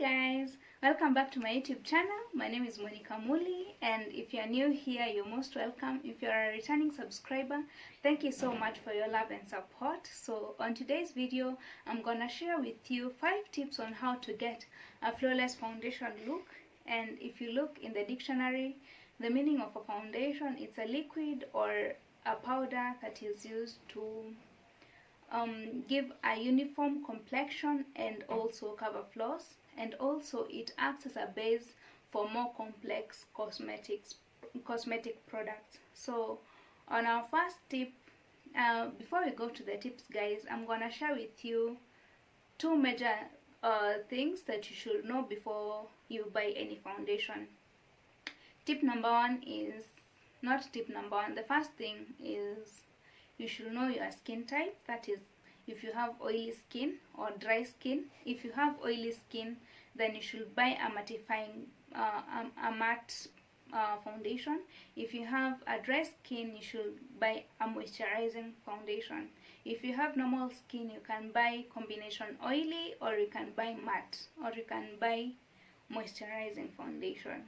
guys, welcome back to my YouTube channel. My name is Monica Muli, and if you're new here, you're most welcome. If you're a returning subscriber, thank you so much for your love and support. So on today's video, I'm gonna share with you 5 tips on how to get a flawless foundation look. And if you look in the dictionary, the meaning of a foundation, it's a liquid or a powder that is used to give a uniform complexion and also cover flaws, and also it acts as a base for more complex cosmetic products. So on our first tip, before we go to the tips guys, I'm gonna share with you 2 major things that you should know before you buy any foundation. Tip number 1 is not tip number 1. The first thing is you should know your skin type. That is, if you have oily skin or dry skin. If you have oily skin, then you should buy a mattifying matte foundation. If you have a dry skin, you should buy a moisturizing foundation. If you have normal skin, you can buy combination oily, or you can buy matte, or you can buy moisturizing foundation.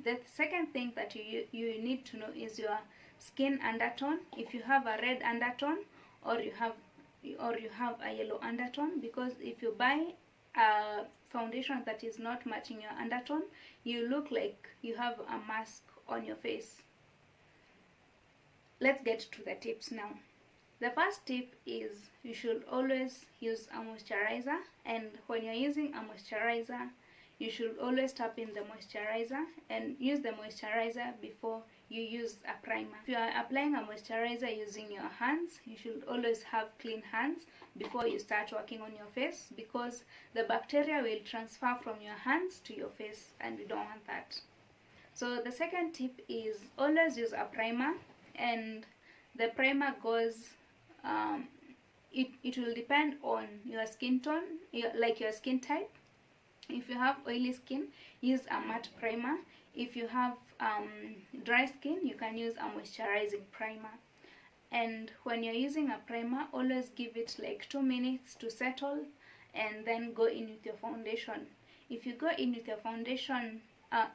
The second thing that you need to know is your skin undertone. If you have a red undertone, or you have a yellow undertone, because if you buy a foundation that is not matching your undertone, you look like you have a mask on your face. Let's get to the tips now. The first tip is you should always use a moisturizer, and when you're using a moisturizer, you should always tap in the moisturizer and use the moisturizer before you use a primer. If you are applying a moisturizer using your hands, you should always have clean hands before you start working on your face, because the bacteria will transfer from your hands to your face, and we don't want that. So the second tip is always use a primer, and the primer goes it will depend on your skin tone, like your skin type. If you have oily skin, use a matte primer. If you have dry skin, you can use a moisturizing primer. And when you're using a primer, always give it like 2 minutes to settle, and then go in with your foundation. If you go in with your foundation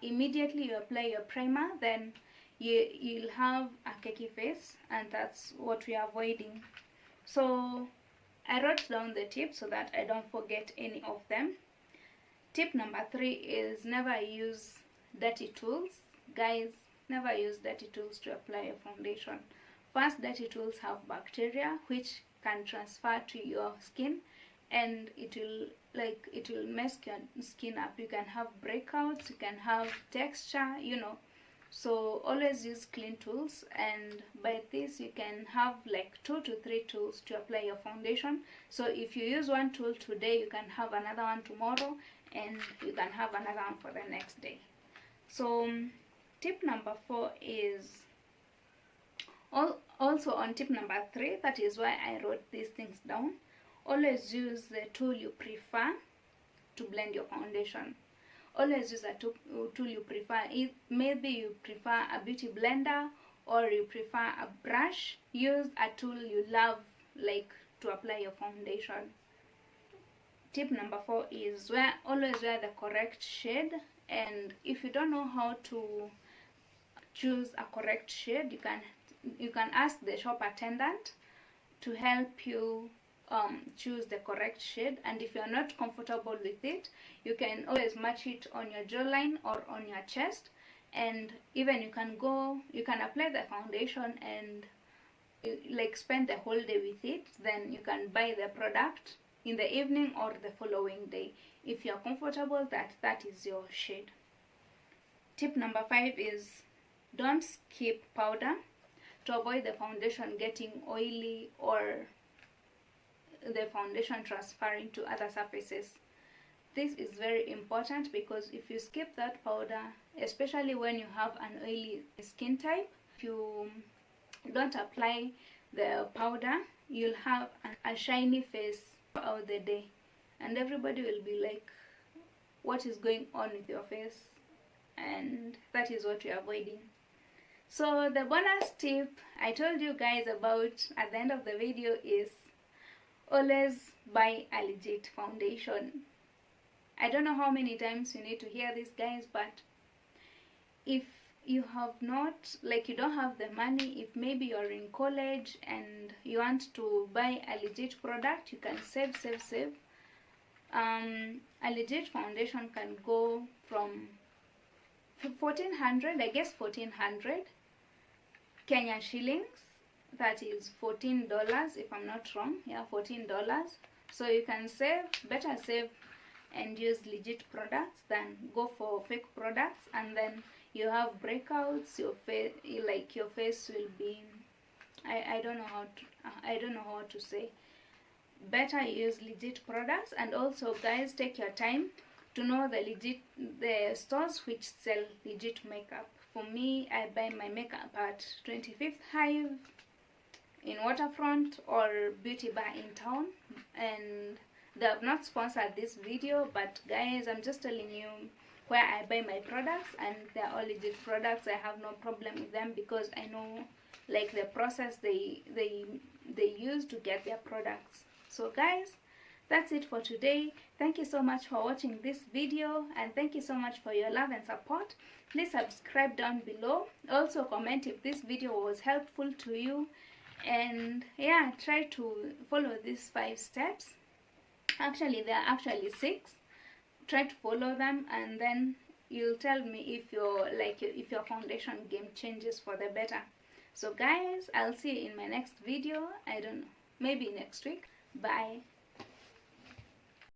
immediately you apply your primer, then you'll have a cakey face, and that's what we are avoiding. So I wrote down the tips so that I don't forget any of them. Tip number 3 is never use dirty tools. Guys, never use dirty tools to apply a foundation. First, dirty tools have bacteria which can transfer to your skin, and it will mess your skin up. You can have breakouts, you can have texture, so always use clean tools, and by this you can have like 2 to 3 tools to apply your foundation. So if you use one tool today, you can have another one tomorrow, and you can have another one for the next day. So tip number 4 is also on tip number 3. That is why I wrote these things down. Always use the tool you prefer to blend your foundation. Always use a tool you prefer. Maybe you prefer a beauty blender, or you prefer a brush. Use a tool you love, like, to apply your foundation. Tip number 4 is always wear the correct shade. And if you don't know how to choose a correct shade, you can ask the shop attendant to help you choose the correct shade. And if you're not comfortable with it, you can always match it on your jawline or on your chest. And even you can apply the foundation and like spend the whole day with it. Then you can buy the product in the evening or the following day if you're comfortable that is your shade. Tip number 5 is don't skip powder to avoid the foundation getting oily or the foundation transferring to other surfaces. This is very important, because if you skip that powder, especially when you have an oily skin type, if you don't apply the powder, you'll have a shiny face throughout the day, and everybody will be like, what is going on with your face? And that is what you're avoiding. So the bonus tip I told you guys about at the end of the video is always buy a legit foundation. I don't know how many times you need to hear this, guys, but if you have not, like, you don't have the money, if maybe you're in college and you want to buy a legit product, you can save. A legit foundation can go from 1400, I guess 1400 Kenya shillings. That is $14 if I'm not wrong. Yeah, $14. So you can save, better save and use legit products than go for fake products, and then you have breakouts. Your face, like, your face will be, I don't know how to say. Better use legit products. And also, guys, take your time to know the stores which sell legit makeup. For me, I buy my makeup at 25th Hive in Waterfront or Beauty Bar in town, and they have not sponsored this video, but guys, I'm just telling you where I buy my products, and they're all legit products. I have no problem with them because I know, like, the process they use to get their products. So guys, that's it for today. Thank you so much for watching this video, and thank you so much for your love and support. Please subscribe down below. Also comment if this video was helpful to you, and yeah, try to follow these 5 steps. Actually, there are actually 6. Try to follow them, and then you'll tell me if your foundation game changes for the better. So guys, I'll see you in my next video. I don't know, maybe next week. Bye.